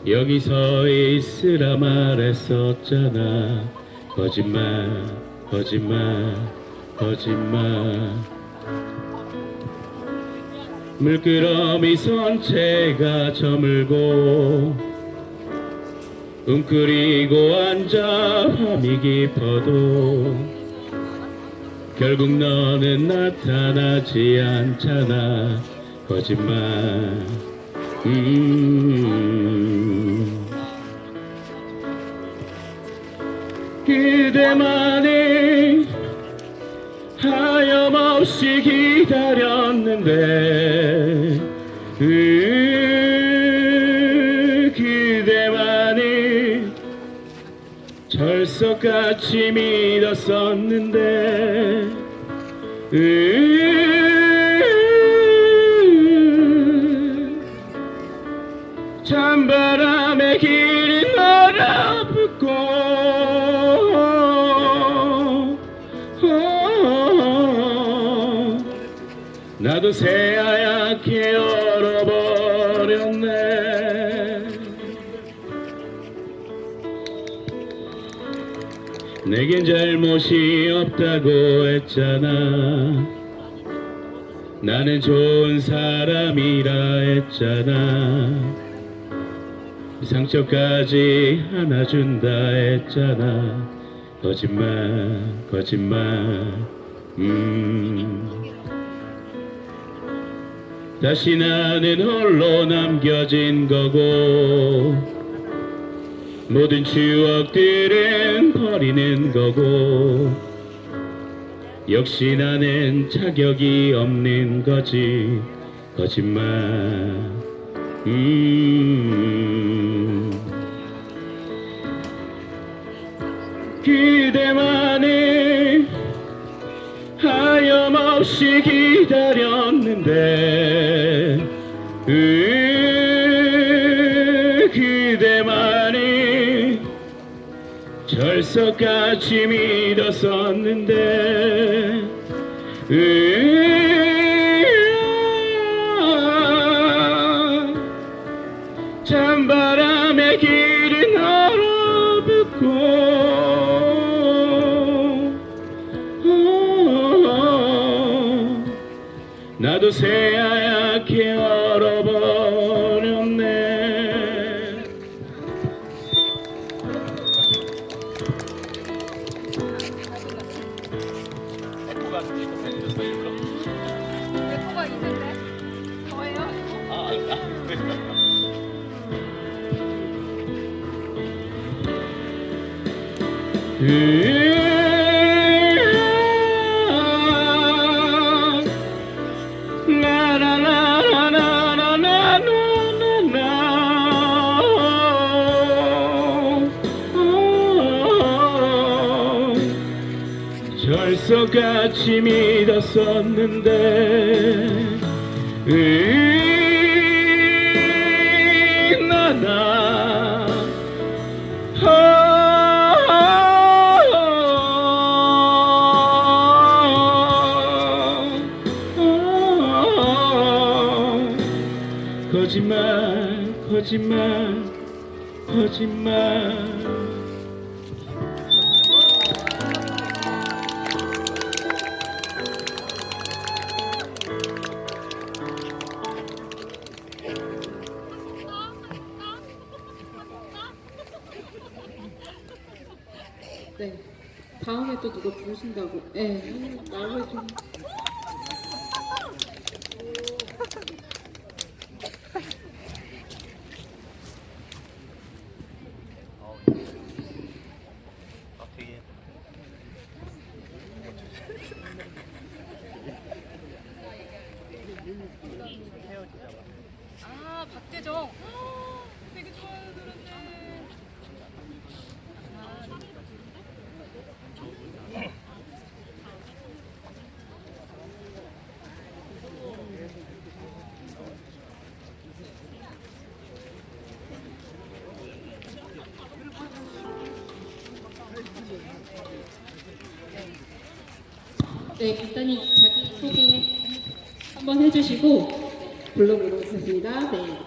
여기서 있으라 말했었잖아. 거짓말 거짓말 거짓말. 물끄러미 선체가 저물고 웅크리고 앉아 밤이 깊어도 결국 너는 나타나지 않잖아. 거짓말. 그대만이 하염없이 기다렸는데 그대만이 철석같이 믿었었는데 찬바람의 길이 얼어붙고 나도 새하얗게 얼어버렸네. 내겐 잘못이 없다고 했잖아. 나는 좋은 사람이라 했잖아. 상처까지 하나 준다 했잖아. 거짓말 거짓말. 다시 나는 홀로 남겨진 거고 모든 추억들은 버리는 거고 역시 나는 자격이 없는 거지. 거짓말. 그대만이 하염없이 기다렸는데 그대만이 철석같이 믿었었는데 찬바람의 길은 얼어붙고 나도 새하얗게 얼어버렸네. 에코가 있는데 저예요? 철석같이 믿었었는데 나나 거짓말 거짓말 거짓말. 네. 다음에 또 누가 부르신다고. 네. 나를 좀. 아, 박재정. 되게 좋아요, 그런데. 네, 간단히 자기 소개 한번 해주시고 불러보도록 하겠습니다. 네.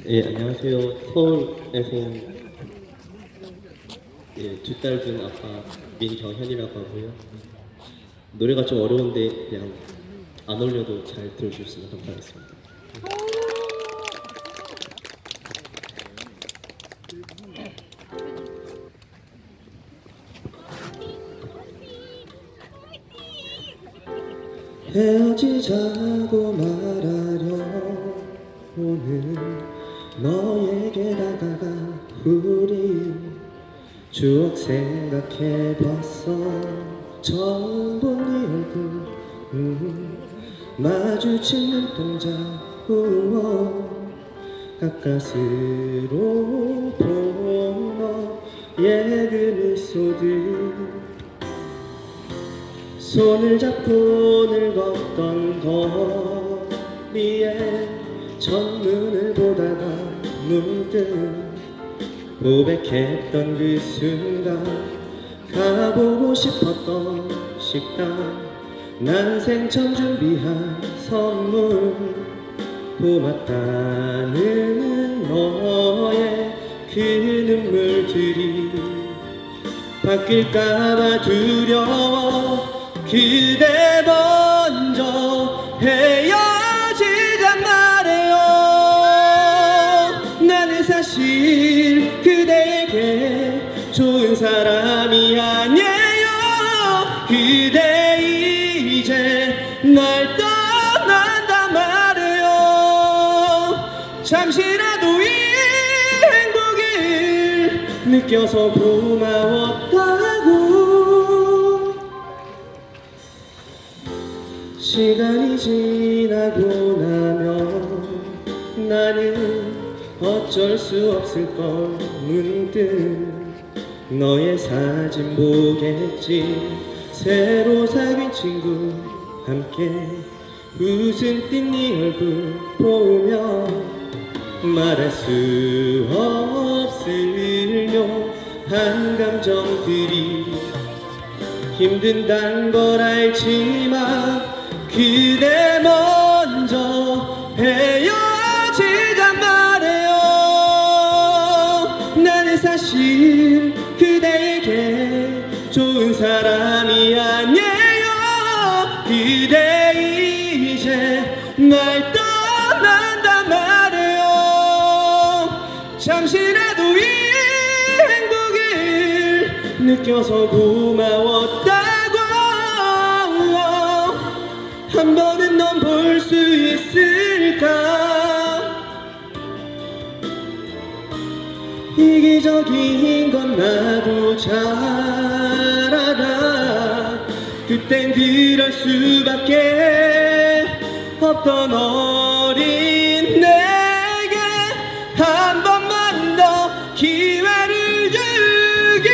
예, 안녕하세요. 서울에서 두 딸 둔 아빠 민경현이라고 하고요. 노래가 좀 어려운데 그냥 안 올려도 잘 들어주셨으면 감사하겠습니다. 헤어지자고 말하려 오늘 너에게 다가가 우리 추억 생각해봤어. 처음 본 네 얼굴 마주친 눈동자 가까스로 본 너의 그 미소들 손을 잡고 늘 걷던 거리에 첫눈을 보다가 문득 고백했던 그 순간 가보고 싶었던 식당 난생 처음 준비한 선물 고맙다는 너의 그 눈물들이 바뀔까봐 두려워 그대 먼저 헤어지잔 말해요. 나는 사실 그대에게 좋은 사람이 아니에요. 그대 이제 날 떠난단 말해요. 잠시라도 이 행복을 느껴서 고마웠다고. 시간이 지나고 나면 나는 어쩔 수 없을 걸 문득 너의 사진 보겠지. 새로 사귄 친구 함께 웃음 띤 네 얼굴 보며 말할 수 없을 묘한 감정들이 힘든단 걸 알지만 그대 먼저 헤어지잔 말해요. 나는 사실 그대에게 좋은 사람이 아니에요. 그대 이제 날 떠난단 말해요. 잠시라도 이 행복을 느껴서 고마웠다고. 한 번은 넌 볼 수 있을까. 이기적인 건 나도 잘 알아. 그땐 그럴 수밖에 없던 어린 내게 한 번만 더 기회를 주길.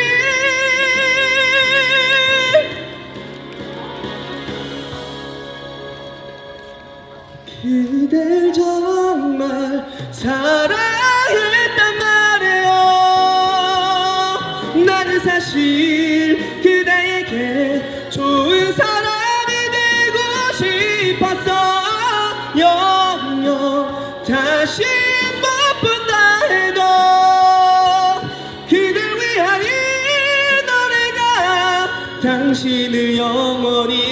그댈 정말 사랑했단 말이에요. 나는 사실 그대에게 좋은 사람이 되고 싶었어. 영영 다시 못 본다 해도 그댈 위한 이 노래가 당신을 영원히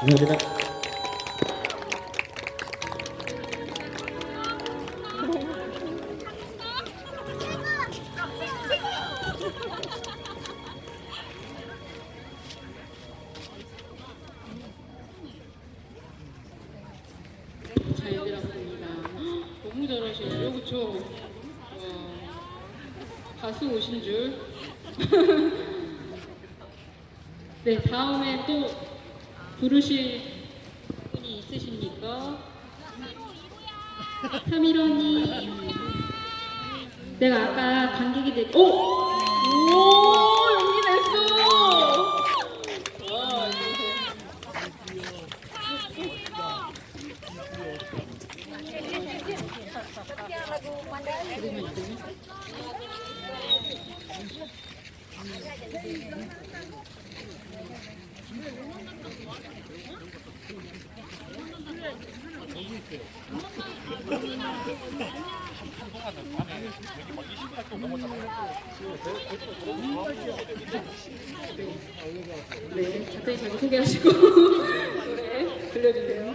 감사합니다. 잘 들었습니다. 너무 잘하시네요. 그쵸? 가수 오신 줄. 네, 다음에 또 부르실 분이 있으십니까? 315님. 내가 아까 관객이 오! 오! 연기 냈어! 와, 네, 갑자기 자기 소개하시고 노래 들려주세요.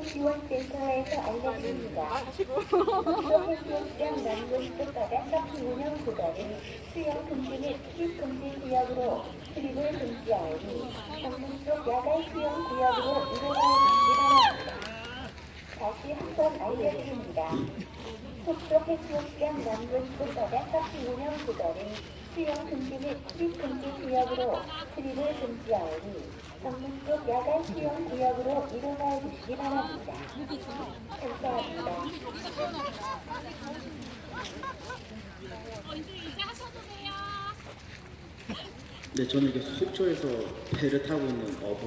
지원센터에서 알려드립니다. 수영 남문부터가 서핑 운영 구간은 수영 금지 및 출입 금지 구역으로 출입을 금지하오니 정문 쪽 야간 수영 구역으로 이동하시기 바랍니다. 다시 한번 알려드립니다. 속속 해수욕장 남문부터가 서핑 운영 구간은 수영 금지 및 출입 금지 구역으로 출입을 금지하오니 정문 쪽 야간 수영 구역으로 이동하여 주시기 바랍니다. 감사합니다. 네, 저는 이게 속초에서 배를 타고 있는 어부.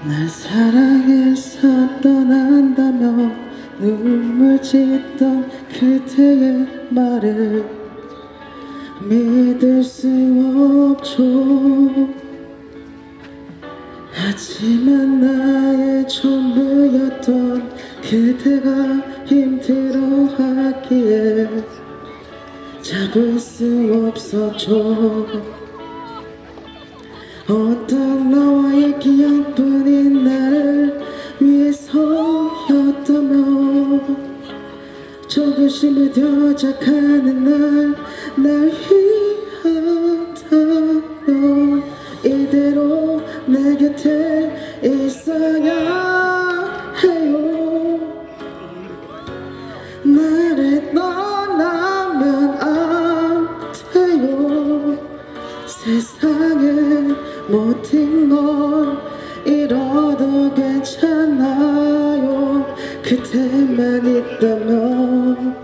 날 사랑해서 떠난다며 눈물 짓던 그대의 말을 믿을 수 없죠. 하지만 나의 전부였던 그대가 힘들어하기에 잡을 수 없었죠. 어떤 나와의 기억뿐인 나를 위해서였다며 조금씩 무뎌져가는 날 위한다며 이대로 내 곁에 있어야 해요. 나를 떠나면 안 돼요. 세상에 모든 걸 잃어도 괜찮아요. 그대만 있다면,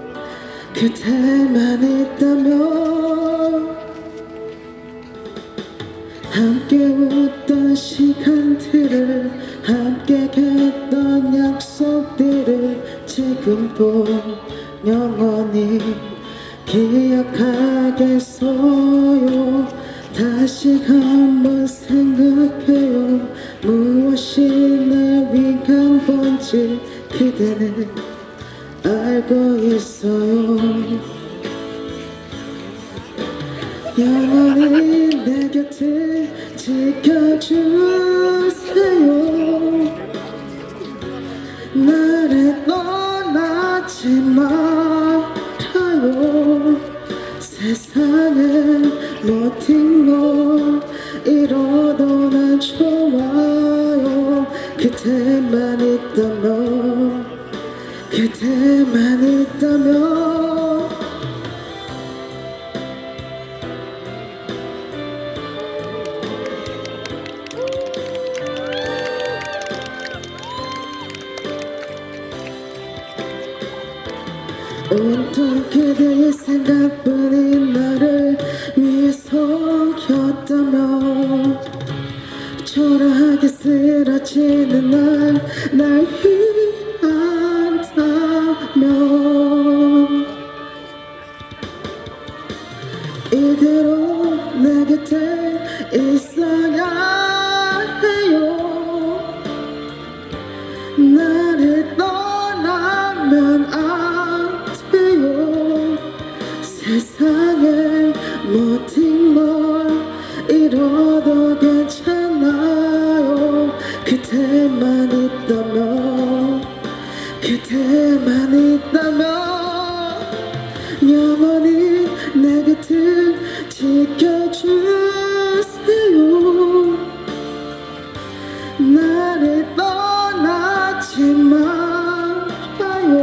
그대만 있다면. 함께 웃던 시간들을, 함께 했던 약속들을 지금도 영원히 기억하겠어요. 다시 한번 생각해요. 무엇이 날 위한 건지 그대는 알고 있어요. 영원히 내 곁을 지켜주세요. 나를 떠나지 말아요. 세상에 모든 걸 잃어도 난 좋아요. 그대만 있다면, 그대만 있다면. 온통 그대의 생각뿐인 나를 위해서였다며 초라하게 쓰러지는 날 위한다며 이대로 내 곁에 있어야 해요. 나를 떠나면 안 돼요. 있다면 그대만 있다면 영원히 내 곁을 지켜주세요. 나를 떠나지 말아요.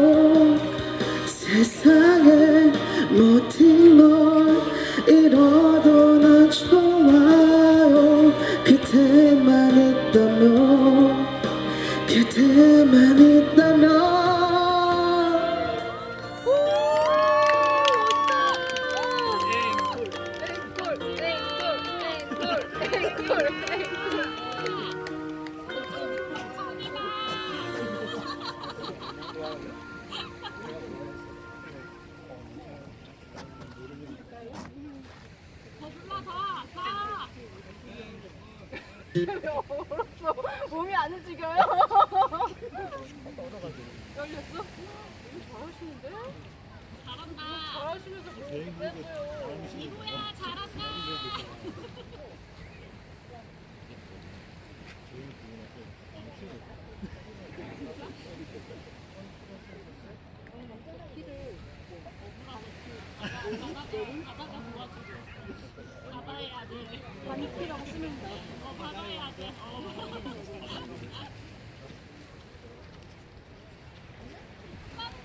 세상의 모든 걸 잃어도 난 좋아요. 그대만 있다면 그대만 있다면 몸이 안 움직여요. 열렸어? 잘하시는데? 잘한다. 잘하시면서 그랬어요. 이거야 잘한다. 바니키랑 쓰면 돼. 받아야 돼.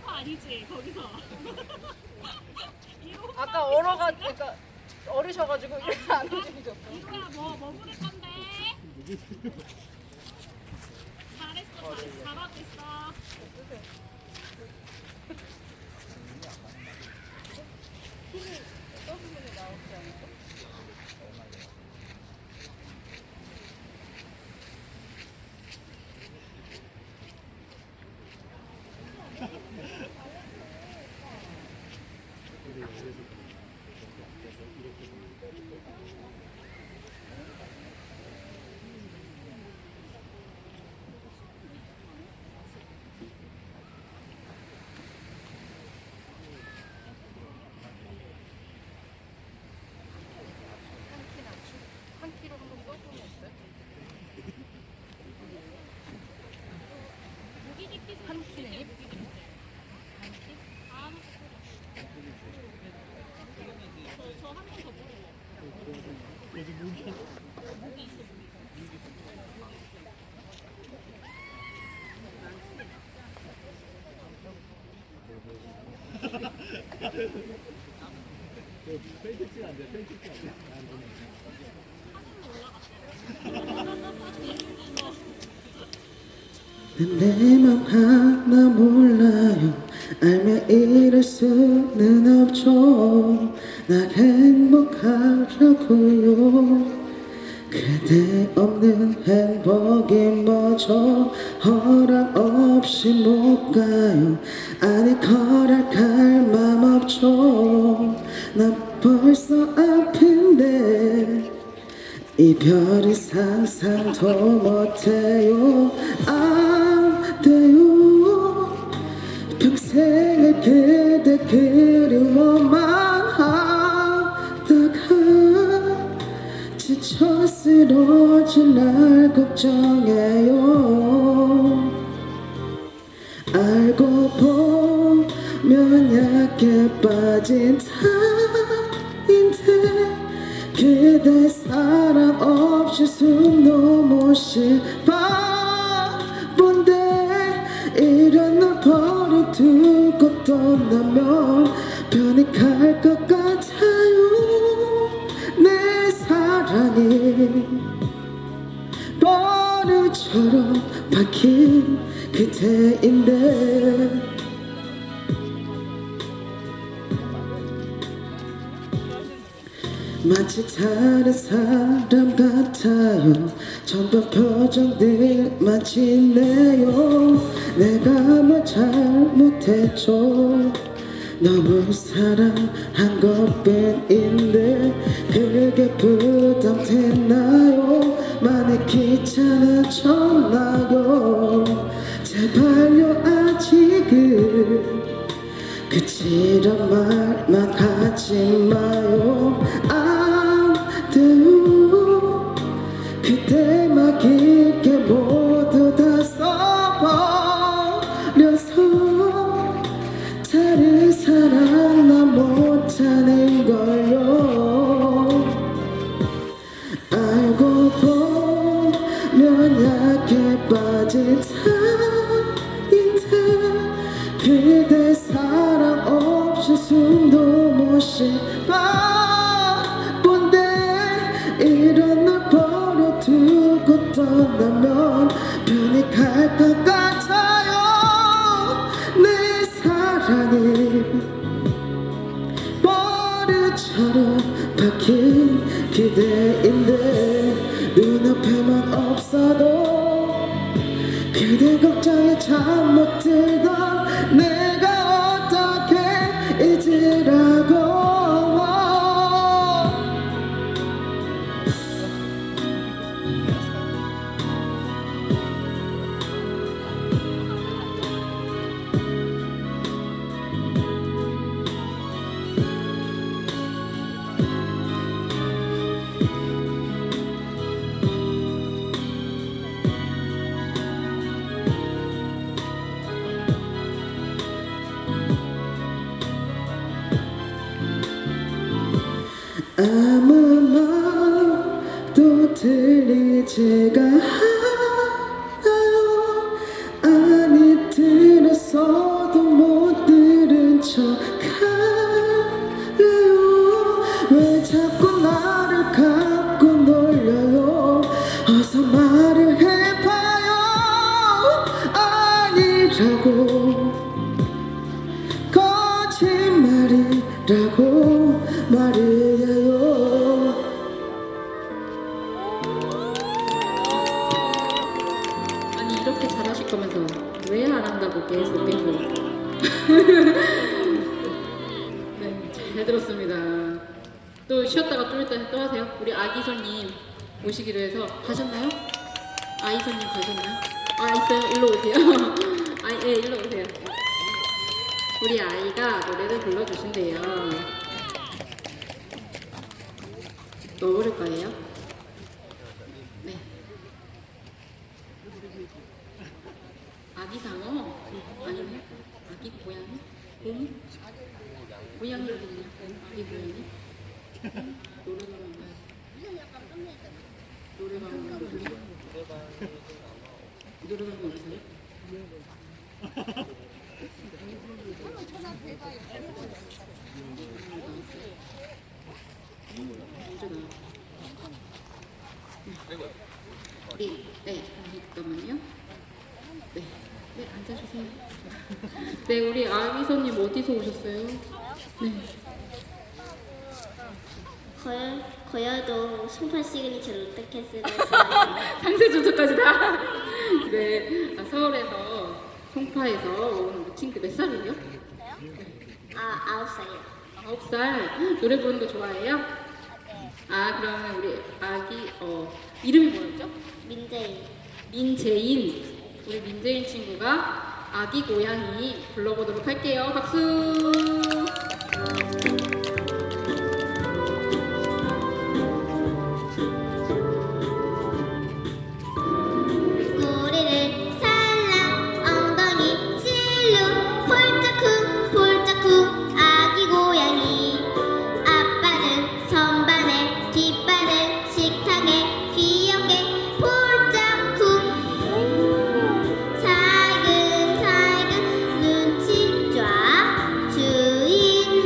거 아니지 거기서. 아까 그러니까 어리셔가지고 이렇게 안 움직이죠. 이거야 뭐 부를 건데? 잘했어 잘하고 있어. 내 맘 하나 몰라요. 알면 이럴 수는 없죠. 날 행복하려고요. 그대 없는 행복이 뭐죠. 허락 없이 못 가요. 아니 허락할 맘 없죠. 난 벌써 아픈데 이별이 상상도 못해요. 안 돼요. 평생을 그대 그리워만 하다가 지쳐 쓰러진 날 걱정해요. 알고 보면 약해 빠진 타인데 그대 사랑 없이 숨도 못 쉴 바본데 이런 널 버려두고 떠나면 편히 갈 것 같아요. 내 사랑이 버릇처럼 박힌 그대인데 마치 다른 사람 같아요. 전부 표정들만 지내요. 내가 뭐 잘못했죠. 너무 사랑한 것뿐인데 그게 부담되나요? 많이 귀찮아졌나요? 제발요 아직은 끝이란 말만 하지 마요. 안 돼요. 그대만 깊게 모두 다 버려서 다른 사랑 나 못하는 걸요. 알고 보면 약해 빠진 사인데 그대 사랑 없이 숨도 못 쉴 바본데 이런 날 버려두고 떠나면 편히 갈 것 같아요. 내 사랑이 버릇처럼 박힌 기대인데 눈앞에만 없어도 그대 걱정에 잠 못 들던 내가 어떻게 잊으라고. 아무 말도 들리지가 않아요. 아니 들었어도 못 들은 척하래요. 왜 자꾸 나를 갖고 놀려요. 어서 말을 해봐요. 아니라고 거짓말이라고 말이에요. 아니 이렇게 잘하실 거면서 왜 안 한다고 계속. 네, 잘 들었습니다. 또 쉬었다가 좀 이따 또 하세요. 우리 아기손님 오시기로 해서 가셨나요? 아이손님 가셨나요? 아 있어요. 일로 오세요. 아 예, 일로 오세요. 우리 아이가 노래를 불러주신대요. 뭐 부를 거예요? 네. 아기 상어? 아니면 아기 고양이? 곰? 고양이 어딨냐? 아기 고양이? 노래방 가요. 노래방 어디서요? 네, 잠깐만요. 네, 앉아주세요. 네, 우리 아기손님 어디서 오셨어요? 네. 거여도 송파 시그니처 롯데캐슬에서 상세 주소까지 다. 네, 서울에서 송파에서 온 우리 친구 몇 살이에요? 9살이요. 9살. 노래 부르는 거 좋아해요? 아, 그러면 우리 아기 이름이 뭐였죠? 민재인. 우리 민재인 친구가 아기 고양이 불러보도록 할게요. 박수. 꼬리를 살라 엉덩이 찔러 폴짝쿵 아기 고양이 앞발은 선반에 뒷발은 식탁에 귀엽게 폴짝쿵 살금 눈치 쫙 주인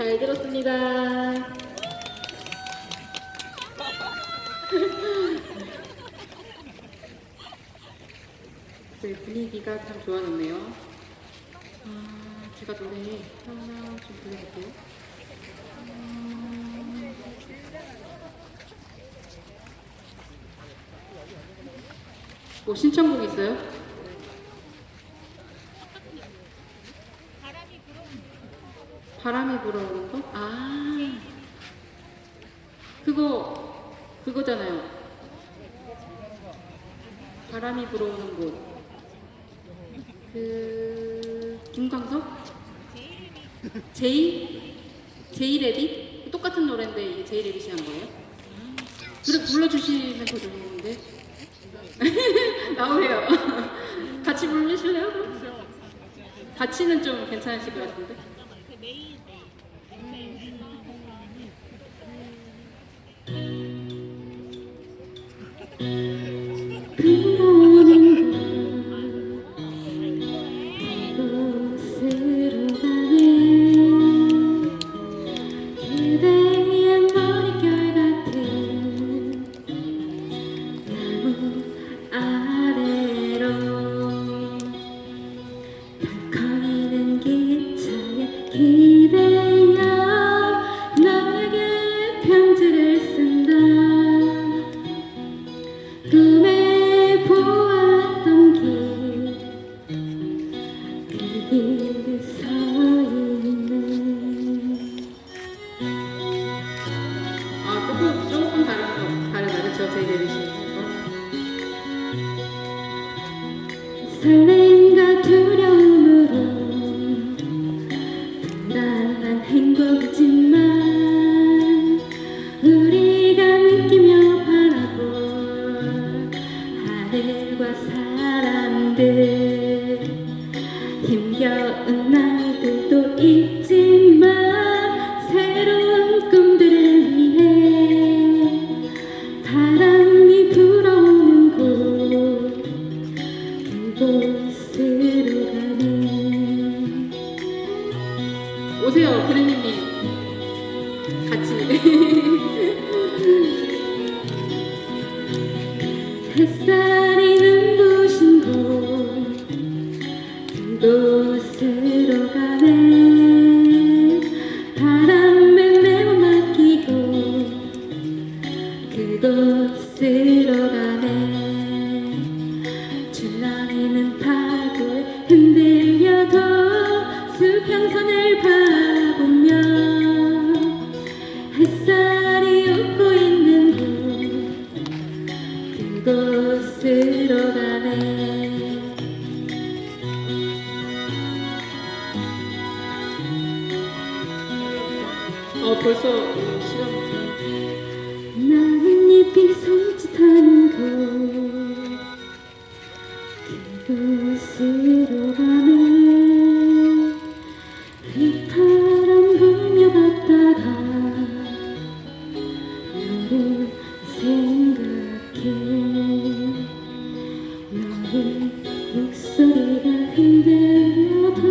잘 들었습니다. 네, 분위기가 참 좋아졌네요. 제가 노래 하나 좀 불러볼게요. 뭐 신청곡 있어요? 바람이 불어오는 거? 아, 그거잖아요. 바람이 불어오는 곳. 김광석? 제이레빗? 똑같은 노래인데 이게 제이레빗이 한 거예요? 그래 불러주시면 더 좋은데. 나오세요. 같이 부르실래요? 같이는 좀 괜찮으실 것 같은데. 꿈에 보았던 길 서 있네. 조금 다르다, 그쵸? 제이레빗이. 설렘과 두려움으로 불안한 행복이지만 우리가 느끼며 바라볼 하늘과 사람들 힘겨운 날들도 있지만 새로운 꿈들을 위해 바람이 불어오는 곳 그곳으로 가네. 오세요, 그래님이 같이. 햇살이 눈부신 곳 그곳으로 가네. 바람에 매우 맡기고 그곳으로 가네. 줄라리는 파도에 흔들려도 수평선을 바라보며 햇살이 웃고 있는 곳 그곳으로 가네. 벌써 시간. 나뭇잎이 손짓하는 곳 그곳으로 가네. 휘파람 불며 갔다가 너를 생각해. 너의 목소리가 흔들려도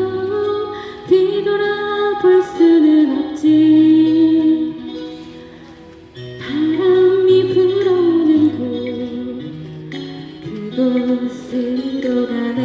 뒤돌아볼 수는 없지. 바람이 불어오는 곳 그곳으로 가네.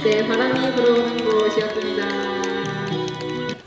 네, 바람이 불어오는 곳이었습니다.